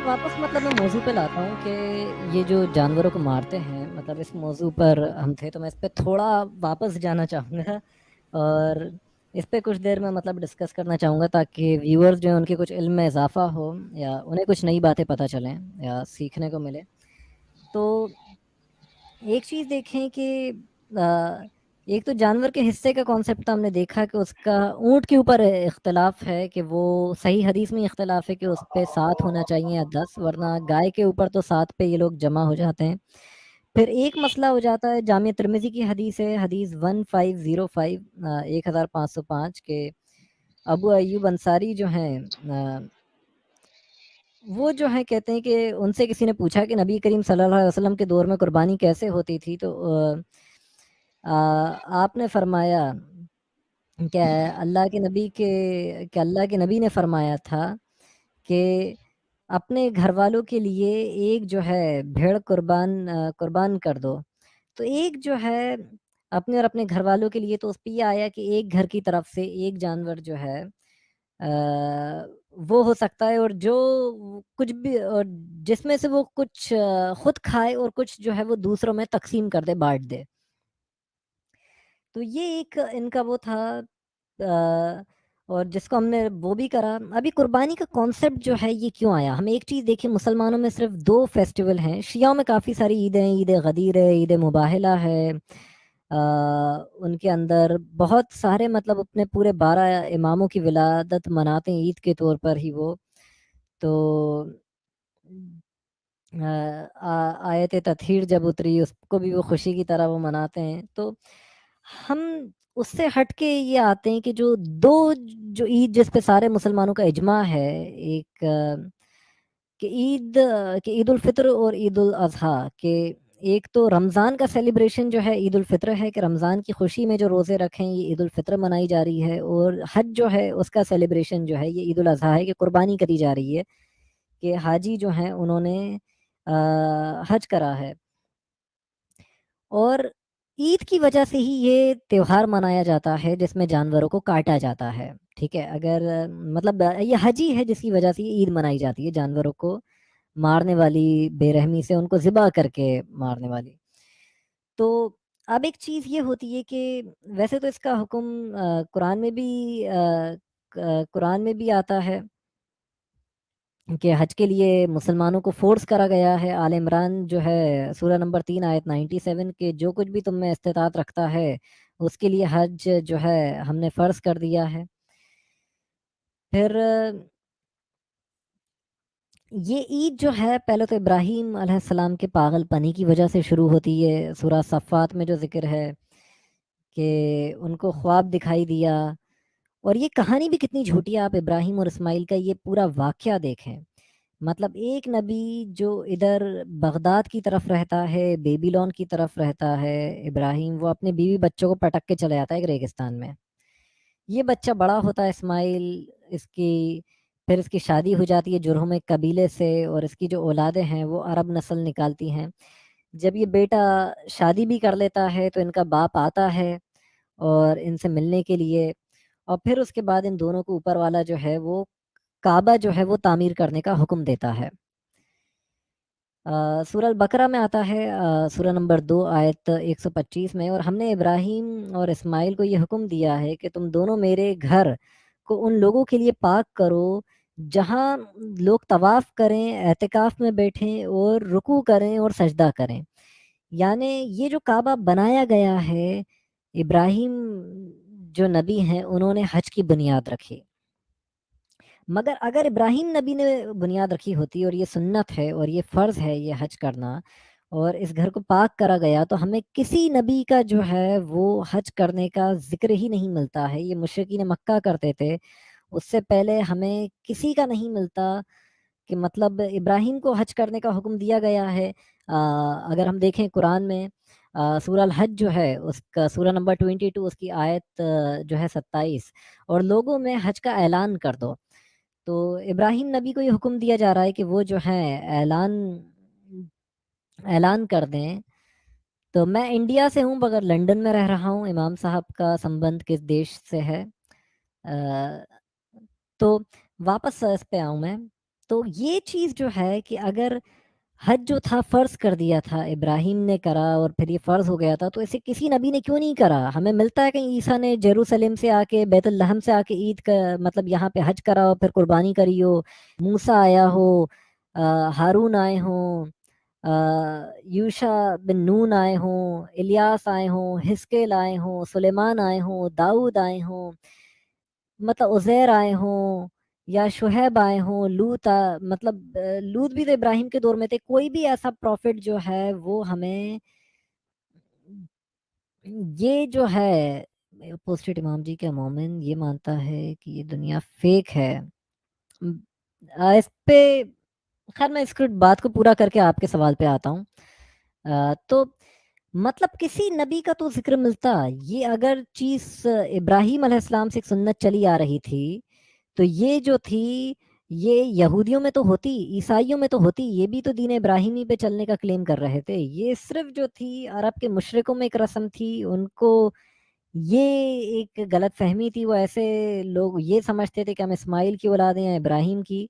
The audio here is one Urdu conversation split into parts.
واپس مطلب میں موضوع پہ لاتا ہوں کہ یہ جو جانوروں کو مارتے ہیں، مطلب اس موضوع پر ہم تھے تو میں اس پہ تھوڑا واپس جانا چاہوں گا اور اس پہ کچھ دیر میں مطلب ڈسکس کرنا چاہوں گا تاکہ ویورز جو ہیں ان کے کچھ علم میں اضافہ ہو یا انہیں کچھ نئی باتیں پتہ چلیں یا سیکھنے کو ملے. تو ایک چیز دیکھیں کہ ایک تو جانور کے حصے کا کانسیپٹ ہم نے دیکھا کہ اس کا اونٹ کے اوپر اختلاف ہے کہ وہ صحیح حدیث میں اختلاف ہے کہ اس پہ 7 ہونا چاہیے یا 10، ورنہ گائے کے اوپر تو 7 پہ یہ لوگ جمع ہو جاتے ہیں. پھر ایک مسئلہ ہو جاتا ہے، جامع ترمذی کی حدیث ہے، حدیث 1505 1505 کے ابو ایوب انصاری جو ہیں وہ جو ہیں کہتے ہیں کہ ان سے کسی نے پوچھا کہ نبی کریم صلی اللہ علیہ وسلم کے دور میں قربانی کیسے ہوتی تھی، تو آپ نے فرمایا کہ اللہ کے نبی نے فرمایا تھا کہ اپنے گھر والوں کے لیے ایک جو ہے بھیڑ قربان کر دو. تو ایک جو ہے اپنے اور اپنے گھر والوں کے لیے، تو اس پہ یہ آیا کہ ایک گھر کی طرف سے ایک جانور جو ہے وہ ہو سکتا ہے، اور جو کچھ بھی، اور جس میں سے وہ کچھ خود کھائے اور کچھ جو ہے وہ دوسروں میں تقسیم کر دے، بانٹ دے. تو یہ ایک ان کا وہ تھا، اور جس کو ہم نے وہ بھی کرا. ابھی قربانی کا کانسیپٹ جو ہے یہ کیوں آیا؟ ہم ایک چیز دیکھیں، مسلمانوں میں صرف 2 فیسٹیول ہیں، شیعوں میں کافی ساری عیدیں ہیں، عید غدیر ہے، عید مباہلہ ہے. ان کے اندر بہت سارے مطلب اپنے پورے 12 اماموں کی ولادت مناتے ہیں عید کے طور پر ہی وہ. تو آیت تطہیر جب اتری اس کو بھی وہ خوشی کی طرح وہ مناتے ہیں. تو ہم اس سے ہٹ کے یہ آتے ہیں کہ جو 2 جو عید جس پہ سارے مسلمانوں کا اجماع ہے، ایک کہ عید الفطر اور عید الاضحیٰ، کہ ایک تو رمضان کا سیلیبریشن جو ہے عید الفطر ہے کہ رمضان کی خوشی میں جو روزے رکھیں یہ عید الفطر منائی جا رہی ہے، اور حج جو ہے اس کا سیلیبریشن جو ہے یہ عید الاضحیٰ ہے کہ قربانی کری جا رہی ہے کہ حاجی جو ہیں انہوں نے حج کرا ہے. اور عید کی وجہ سے ہی یہ تہوار منایا جاتا ہے جس میں جانوروں کو کاٹا جاتا ہے. ٹھیک ہے، اگر مطلب یہ حج ہی ہے جس کی وجہ سے یہ عید منائی جاتی ہے، جانوروں کو مارنے والی، بے رحمی سے ان کو ذبح کر کے مارنے والی. تو اب ایک چیز یہ ہوتی ہے کہ ویسے تو اس کا حکم قرآن میں بھی آتا ہے کہ حج کے لیے مسلمانوں کو فورس کرا گیا ہے. آل عمران جو ہے سورہ نمبر 3 آیت 97 کہ جو کچھ بھی تم میں استطاعت رکھتا ہے اس کے لیے حج جو ہے ہم نے فرض کر دیا ہے. پھر یہ عید جو ہے پہلے تو ابراہیم علیہ السلام کے پاگل پنی کی وجہ سے شروع ہوتی ہے. سورہ صفات میں جو ذکر ہے کہ ان کو خواب دکھائی دیا، اور یہ کہانی بھی کتنی جھوٹی ہے. آپ ابراہیم اور اسماعیل کا یہ پورا واقعہ دیکھیں. مطلب ایک نبی جو ادھر بغداد کی طرف رہتا ہے، بیبیلون کی طرف رہتا ہے، ابراہیم وہ اپنے بیوی بچوں کو پٹک کے چلے جاتا ہے ایک ریگستان میں. یہ بچہ بڑا ہوتا ہے اسماعیل، پھر اس کی شادی ہو جاتی ہے جرہم ایک قبیلے سے، اور اس کی جو اولادیں ہیں وہ عرب نسل نکالتی ہیں. جب یہ بیٹا شادی بھی کر لیتا ہے تو ان کا باپ آتا ہے اور ان سے ملنے کے لیے، اور پھر اس کے بعد ان دونوں کو اوپر والا جو ہے وہ کعبہ جو ہے وہ تعمیر کرنے کا حکم دیتا ہے. سورہ البقرہ میں آتا ہے، سورہ نمبر 2 آیت 125 میں، اور ہم نے ابراہیم اور اسماعیل کو یہ حکم دیا ہے کہ تم دونوں میرے گھر کو ان لوگوں کے لیے پاک کرو جہاں لوگ طواف کریں، اعتکاف میں بیٹھیں اور رکوع کریں اور سجدہ کریں. یعنی یہ جو کعبہ بنایا گیا ہے، ابراہیم جو نبی ہیں انہوں نے حج کی بنیاد رکھی. مگر اگر ابراہیم نبی نے بنیاد رکھی ہوتی اور یہ سنت ہے اور یہ فرض ہے یہ حج کرنا، اور اس گھر کو پاک کرا گیا، تو ہمیں کسی نبی کا جو ہے وہ حج کرنے کا ذکر ہی نہیں ملتا ہے. یہ مشرکین مکہ کرتے تھے، اس سے پہلے ہمیں کسی کا نہیں ملتا کہ مطلب ابراہیم کو حج کرنے کا حکم دیا گیا ہے. اگر ہم دیکھیں قرآن میں سورہ الحج جو ہے اس کا سورہ نمبر 22 اس کی آیت جو ہے 27، اور لوگوں میں حج کا اعلان کر دو. تو ابراہیم نبی کو یہ حکم دیا جا رہا ہے کہ وہ جو ہے اعلان کر دیں. تو میں انڈیا سے ہوں مگر لنڈن میں رہ رہا ہوں. امام صاحب کا سمبند کس دیش سے ہے؟ تو واپس اس پہ آؤں میں تو یہ چیز جو ہے کہ اگر حج جو تھا فرض کر دیا تھا ابراہیم نے کرا اور پھر یہ فرض ہو گیا تھا، تو اسے کسی نبی نے کیوں نہیں کرا؟ ہمیں ملتا ہے کہ عیسیٰ نے جیروسلم سے آ کے بیت الحم سے آ کے عید کا مطلب یہاں پہ حج کرا ہو، پھر قربانی کری ہو، موسیٰ آیا ہو، ہارون آئے ہوں، یوشا بن نون آئے ہوں، الیاس آئے ہوں، حزقیل آئے ہوں، سلیمان آئے ہوں، داؤد آئے ہوں، مطلب عزیر آئے ہوں، یا شہیب آئے ہوں، مطلب لوط بھی تو ابراہیم کے دور میں تھے۔ کوئی بھی ایسا پروفٹ جو ہے وہ ہمیں یہ جو ہے پوسٹڈ امام جی کا مومن یہ مانتا ہے کہ یہ دنیا فیک ہے۔ اس پہ خیر میں اس کی بات کو پورا کر کے آپ کے سوال پہ آتا ہوں۔ تو مطلب کسی نبی کا تو ذکر ملتا، یہ اگر چیز ابراہیم علیہ السلام سے ایک سنت چلی آ رہی تھی تو یہ جو تھی یہ یہودیوں میں تو ہوتی، عیسائیوں میں تو ہوتی، یہ بھی تو دین ابراہیمی پہ چلنے کا کلیم کر رہے تھے۔ یہ صرف جو تھی عرب کے مشرکوں میں ایک رسم تھی، ان کو یہ ایک غلط فہمی تھی، وہ ایسے لوگ یہ سمجھتے تھے کہ ہم اسماعیل کی اولاد ہیں، ابراہیم کی،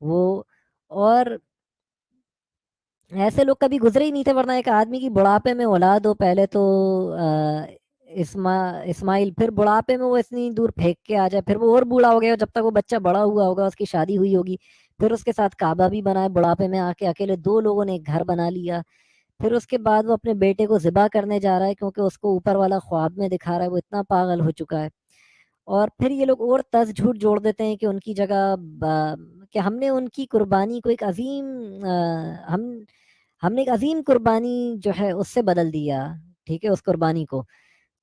وہ اور ایسے لوگ کبھی گزرے ہی نہیں تھے، ورنہ ایک آدمی کی بڑھاپے میں اولاد ہو، پہلے تو اسماعیل، پھر بڑھاپے میں وہ اتنی دور پھینک کے آ جائے، پھر وہ اور بوڑھا ہو گیا، جب تک وہ بچہ بڑا ہوا ہوگا اس کی شادی ہوئی ہوگی، پھر اس کے ساتھ کعبہ بھی بنائے، بڑھاپے میں آ کے اکیلے 2 لوگوں نے ایک گھر بنا لیا، پھر اس کے بعد وہ اپنے بیٹے کو ذبح کرنے جا رہا ہے کیونکہ اس کو اوپر والا خواب میں دکھا رہا ہے، وہ اتنا پاگل ہو چکا ہے۔ اور پھر یہ لوگ اور جھوٹ جوڑ دیتے ہیں کہ ان کی جگہ کہ ہم نے ان کی قربانی کو ایک عظیم ہم نے ایک عظیم قربانی جو ہے اس سے بدل دیا، ٹھیک ہے، اس قربانی کو۔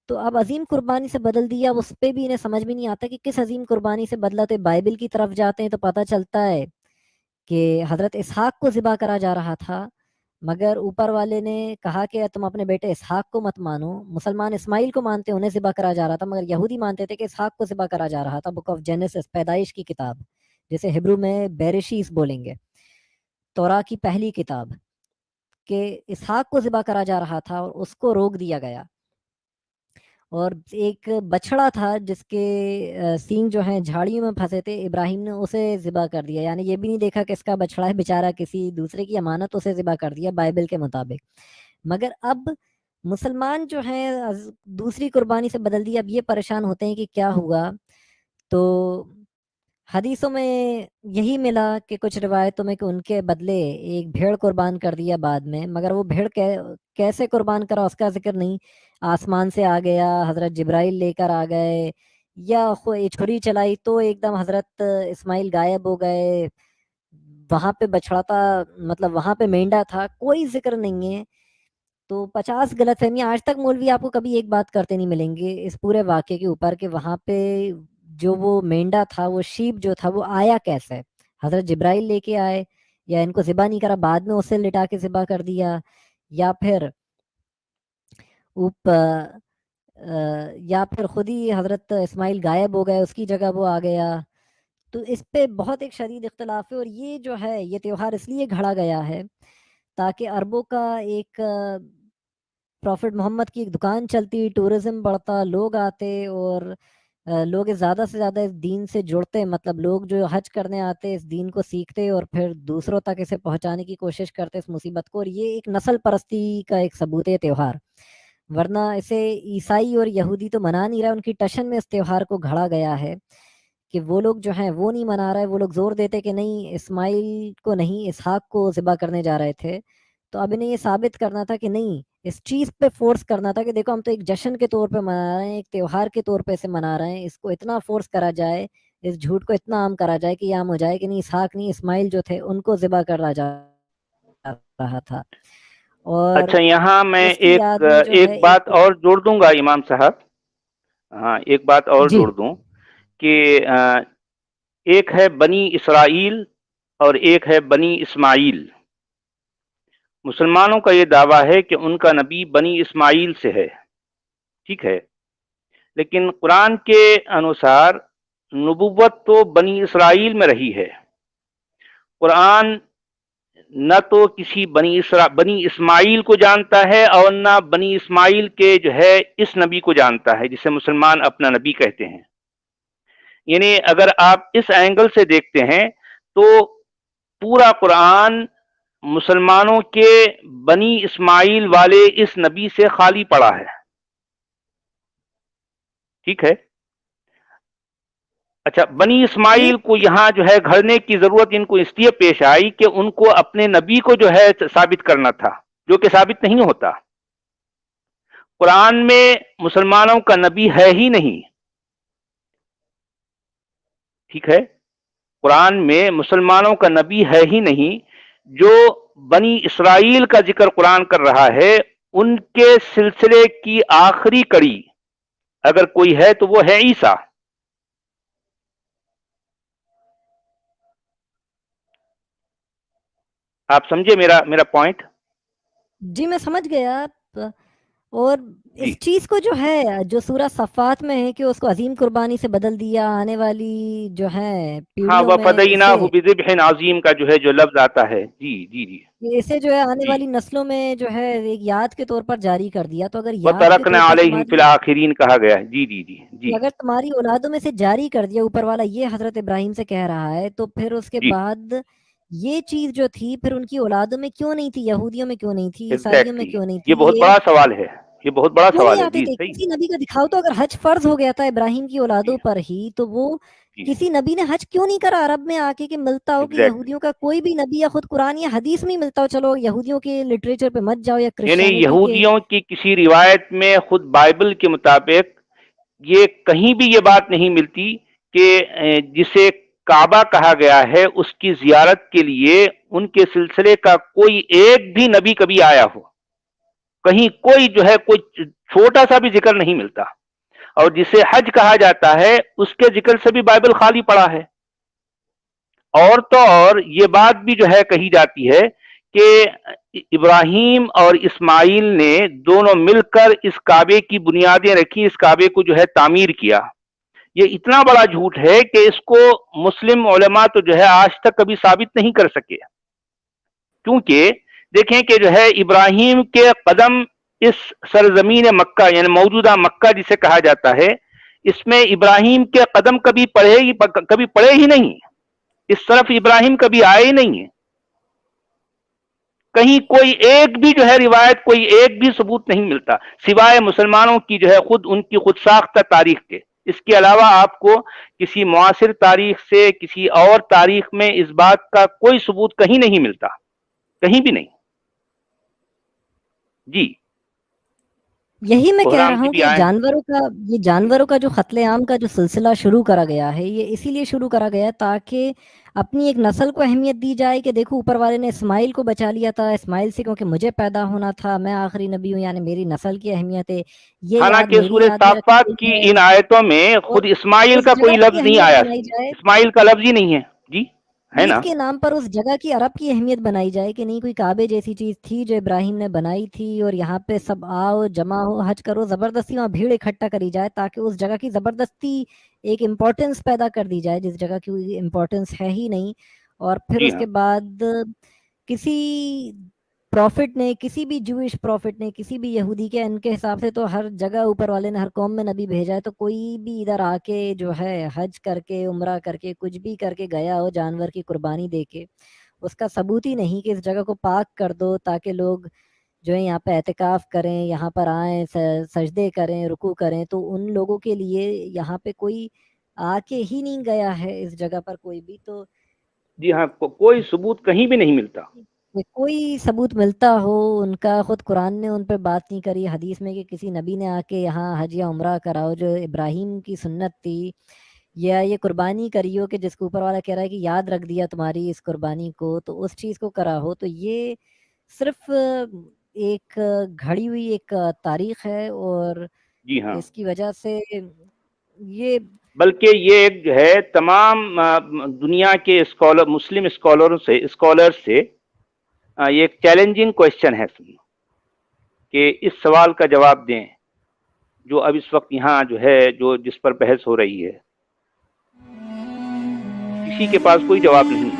تو اب عظیم قربانی سے بدل دیا، اس پہ بھی انہیں سمجھ میں نہیں آتا کہ کس عظیم قربانی سے بدلا۔ تو بائبل کی طرف جاتے ہیں تو پتہ چلتا ہے کہ حضرت اسحاق کو ذبح کرا جا رہا تھا، مگر اوپر والے نے کہا کہ تم اپنے بیٹے اسحاق کو مت مانو۔ مسلمان اسماعیل کو مانتے، انہیں ذبح کرا جا رہا تھا، مگر یہودی مانتے تھے کہ اسحاق کو ذبح کرا جا رہا تھا۔ بک آف جینیسس، پیدائش کی کتاب، جسے ہبرو میں بیرشیس بولیں گے، توراہ کی پہلی کتاب، کہ اسحاق کو ذبح کرا جا رہا تھا اور اس کو روک دیا گیا۔ اور ایک بچڑا تھا جس کے سینگ جو ہیں جھاڑیوں میں پھنسے تھے، ابراہیم نے اسے ذبح کر دیا، یعنی یہ بھی نہیں دیکھا کہ اس کا بچڑا ہے بیچارہ، کسی دوسرے کی امانت، اسے ذبح کر دیا بائبل کے مطابق۔ مگر اب مسلمان جو ہیں دوسری قربانی سے بدل دیا، اب یہ پریشان ہوتے ہیں کہ کیا ہوگا۔ تو حدیثوں میں یہی ملا کہ کچھ روایتوں میں کہ ان کے بدلے ایک بھیڑ قربان کر دیا بعد میں، مگر وہ بھیڑ کیسے قربان کرا اس کا ذکر نہیں۔ آسمان سے آ گیا، حضرت جبرائیل لے کر آ گئے، یا چھری چلائی تو ایک دم حضرت اسماعیل غائب ہو گئے، وہاں پہ بچڑا تھا، مطلب وہاں پہ مینڈا تھا، کوئی ذکر نہیں ہے۔ تو 50 غلط فہمیاں آج تک مولوی آپ کو کبھی ایک بات کرتے نہیں ملیں گے اس پورے واقعے کے اوپر کہ وہاں پہ جو وہ مینڈا تھا، وہ شیپ جو تھا، وہ آیا کیسے؟ حضرت جبرائیل لے کے آئے، یا ان کو ذبح نہیں کرا بعد میں اسے لٹا کے ذبح کر دیا، یا پھر خود ہی حضرت اسماعیل غائب ہو گئے، اس کی جگہ وہ آ گیا۔ تو اس پہ بہت ایک شدید اختلاف ہے، اور یہ جو ہے یہ تہوار اس لیے گھڑا گیا ہے تاکہ عربوں کا ایک پروفٹ محمد کی ایک دکان چلتی، ٹورزم بڑھتا، لوگ آتے، اور لوگ زیادہ سے زیادہ اس دین سے جڑتے، مطلب لوگ جو حج کرنے آتے اس دین کو سیکھتے اور پھر دوسروں تک اسے پہنچانے کی کوشش کرتے اس مصیبت کو، اور یہ ایک نسل پرستی کا ایک ثبوت ہے تہوار، ورنہ اسے عیسائی اور یہودی تو منا نہیں رہا، ان کی ٹشن میں اس تہوار کو گھڑا گیا ہے کہ وہ لوگ جو ہیں وہ نہیں منا رہے، وہ لوگ زور دیتے کہ نہیں اسماعیل کو نہیں اسحاق کو ذبح کرنے جا رہے تھے۔ تو اب انہیں یہ ثابت کرنا تھا کہ نہیں، اس چیز پہ فورس کرنا تھا کہ دیکھو ہم تو ایک جشن کے طور پہ منا رہے ہیں، ایک تہوار کے طور پہ اسے منا رہے ہیں، اس کو اتنا فورس کرا جائے، اس جھوٹ کو اتنا عام کرا جائے کہ یہ عام ہو جائے کہ نہیں اسحاق نہیں اسماعیل جو تھے ان کو ذبح کرا جا رہا تھا۔ اور اچھا، یہاں میں اس کی یاد میں جو ہے ایک بات اور جوڑ دوں گا امام صاحب، ہاں ایک بات اور جی جوڑ دوں کہ ایک ہے بنی اسرائیل اور ایک ہے بنی اسماعیل۔ مسلمانوں کا یہ دعویٰ ہے کہ ان کا نبی بنی اسماعیل سے ہے، ٹھیک ہے، لیکن قرآن کے انوسار نبوت تو بنی اسرائیل میں رہی ہے۔ قرآن نہ تو کسی بنی اسماعیل کو جانتا ہے اور نہ بنی اسماعیل کے جو ہے اس نبی کو جانتا ہے جسے مسلمان اپنا نبی کہتے ہیں۔ یعنی اگر آپ اس اینگل سے دیکھتے ہیں تو پورا قرآن مسلمانوں کے بنی اسماعیل والے اس نبی سے خالی پڑا ہے. ٹھیک ہے. اچھا، بنی اسماعیل کو یہاں جو ہے گھڑنے کی ضرورت ان کو اس لیے پیش آئی کہ ان کو اپنے نبی کو جو ہے ثابت کرنا تھا، جو کہ ثابت نہیں ہوتا. قرآن میں مسلمانوں کا نبی ہے ہی نہیں. ٹھیک ہے. قرآن میں مسلمانوں کا نبی ہے ہی نہیں. جو بنی اسرائیل کا ذکر قرآن کر رہا ہے، ان کے سلسلے کی آخری کڑی اگر کوئی ہے تو وہ ہے عیسیٰ. آپ سمجھے میرا پوائنٹ؟ جی میں سمجھ گیا. اور جی اس چیز کو جو ہے جو سورہ صفات میں ہے کہ اس کو عظیم قربانی سے بدل دیا، آنے والی جو ہے ہاں، پیڑھیوں میں وَفَدَيْنَاهُ بِذِبْحٍ عَظِيمٍ کا جو ہے جو لفظ آتا ہے، جی جی جی اسے جو ہے آنے جی. والی نسلوں میں جو ہے ایک یاد کے طور پر جاری کر دیا. تو اگر یاد کے طور وَتَرَكْنَا پر عَلَيْهِمْ فِي تمہاری الْآخِرِينَ کہا گیا ہے. جی جی جی جی اگر تمہاری اولادوں میں سے جاری کر دیا اوپر والا، یہ حضرت ابراہیم سے کہہ رہا ہے، تو پھر اس کے جی بعد یہ چیز جو تھی پھر ان کی اولادوں میں کیوں نہیں تھی، یہودیوں میں کیوں نہیں تھی، عیسائیوں میں ایگزیکٹلی. کیوں نہیں یہ تھی، بہت یہ بڑا سوال ہے، یہ بہت بڑا کیوں سوال نہیں ہے. آتے جی تھے؟ صحیح. کسی نبی کا دکھاؤ تو. اگر حج فرض ہو گیا تھا ابراہیم کی جی اولادوں پر ہی، تو وہ جی کسی نبی نے حج کیوں نہیں کرا عرب میں آ کے کہ ملتا ہو کہ ایگزیکٹلی. یہودیوں کا کوئی بھی نبی یا خود قرآن یا حدیث میں ملتا ہو. چلو یہودیوں کے لٹریچر پہ مت جاؤ یا یعنی کرسچینٹی کے. یہودیوں کی کسی روایت میں خود بائبل کے مطابق یہ کہیں بھی یہ بات نہیں ملتی کہ جسے کعبہ کہا گیا ہے اس کی زیارت کے لیے ان کے سلسلے کا کوئی ایک بھی نبی کبھی آیا ہو. کہیں کوئی جو ہے کوئی چھوٹا سا بھی ذکر نہیں ملتا. اور جسے حج کہا جاتا ہے اس کے ذکر سے بھی بائبل خالی پڑا ہے. اور تو اور یہ بات بھی جو ہے کہی جاتی ہے کہ ابراہیم اور اسماعیل نے دونوں مل کر اس کعبے کی بنیادیں رکھی، اس کعبے کو جو ہے تعمیر کیا. یہ اتنا بڑا جھوٹ ہے کہ اس کو مسلم علماء تو جو ہے آج تک کبھی ثابت نہیں کر سکے. کیونکہ دیکھیں کہ جو ہے ابراہیم کے قدم اس سرزمین مکہ یعنی موجودہ مکہ جسے کہا جاتا ہے، اس میں ابراہیم کے قدم کبھی پڑے ہی نہیں. اس طرف ابراہیم کبھی آئے ہی نہیں ہے. کہیں کوئی ایک بھی جو ہے روایت، کوئی ایک بھی ثبوت نہیں ملتا سوائے مسلمانوں کی جو ہے ان کی خود ساختہ تاریخ کے. اس کے علاوہ آپ کو کسی معاصر تاریخ سے، کسی اور تاریخ میں اس بات کا کوئی ثبوت کہیں نہیں ملتا، کہیں بھی نہیں. جی یہی میں کہہ بحرام رہا جی ہوں بھی کہ آئے. یہ جانوروں کا جو قتل عام کا جو سلسلہ شروع کرا گیا ہے، یہ اسی لیے شروع کرا گیا ہے تاکہ اپنی ایک نسل کو اہمیت دی جائے کہ دیکھو اوپر والے نے اسماعیل کو بچا لیا تھا، اسماعیل سے کیونکہ مجھے پیدا ہونا تھا، میں آخری نبی ہوں، یعنی میری نسل کی اہمیت ہے، یہ یاد حالانکہ میری سورہ یاد میں رکھی صافات گئی کی ہے. ان آیتوں میں اور خود اسماعیل اس کا کوئی جگہ کی لفظ نہیں اہمیت آیا. بنائی جائے، اسماعیل کا لفظ ہی نہیں ہے. جی ہے عید نا. کے نام پر اس جگہ کی، عرب کی اہمیت بنائی جائے کہ نہیں، کوئی کعبے جیسی چیز تھی جو ابراہیم نے بنائی تھی، اور یہاں پہ سب آؤ، جمع ہو، حج کرو، زبردستی وہاں بھیڑ اکٹھا کری جائے تاکہ اس جگہ کی زبردستی ایک امپورٹنس پیدا کر دی جائے جس جگہ کی امپورٹنس ہے ہی نہیں. اور پھر جی اس ہاں. کے بعد کسی پروفٹ نے، کسی بھی جوئش پروفٹ نے، کسی بھی یہودی کے، ان کے حساب سے تو ہر جگہ اوپر والے نے ہر قوم میں نبی بھیجا ہے. تو کوئی بھی ادھر آ کے جو ہے حج کر کے، عمرہ کر کے، کچھ بھی کر کے گیا ہو جانور کی قربانی دے کے، اس کا ثبوت ہی نہیں کہ اس جگہ کو پاک کر دو تاکہ لوگ جو ہے یہاں پہ اعتکاف کریں، یہاں پر آئیں، سجدے کریں، رکوع کریں. تو ان لوگوں کے لیے یہاں پہ کوئی آ کے ہی نہیں گیا ہے اس جگہ پر کوئی بھی. تو جی ہاں، کوئی ثبوت کہیں بھی نہیں ملتا. کوئی ثبوت ملتا ہو ان کا، خود قرآن نے ان پہ بات نہیں کری حدیث میں کہ کسی نبی نے آ کے یہاں حج یا عمرہ کراؤ جو ابراہیم کی سنت تھی، یا یہ قربانی کری ہو کہ جس کو اوپر والا کہہ رہا ہے کہ یاد رکھ دیا تمہاری اس قربانی کو، تو اس چیز کو کرا ہو. تو یہ صرف ایک گھڑی ہوئی ایک تاریخ ہے، اور جی ہاں. اس کی وجہ سے یہ بلکہ یہ ایک جو ہے تمام دنیا کے مسلم اسکالر سے یہ ایک چیلنجنگ کوشچن ہے کہ اس سوال کا جواب دیں جو اب اس وقت یہاں جو ہے جس پر بحث ہو رہی ہے. کسی کے پاس کوئی جواب نہیں ہے.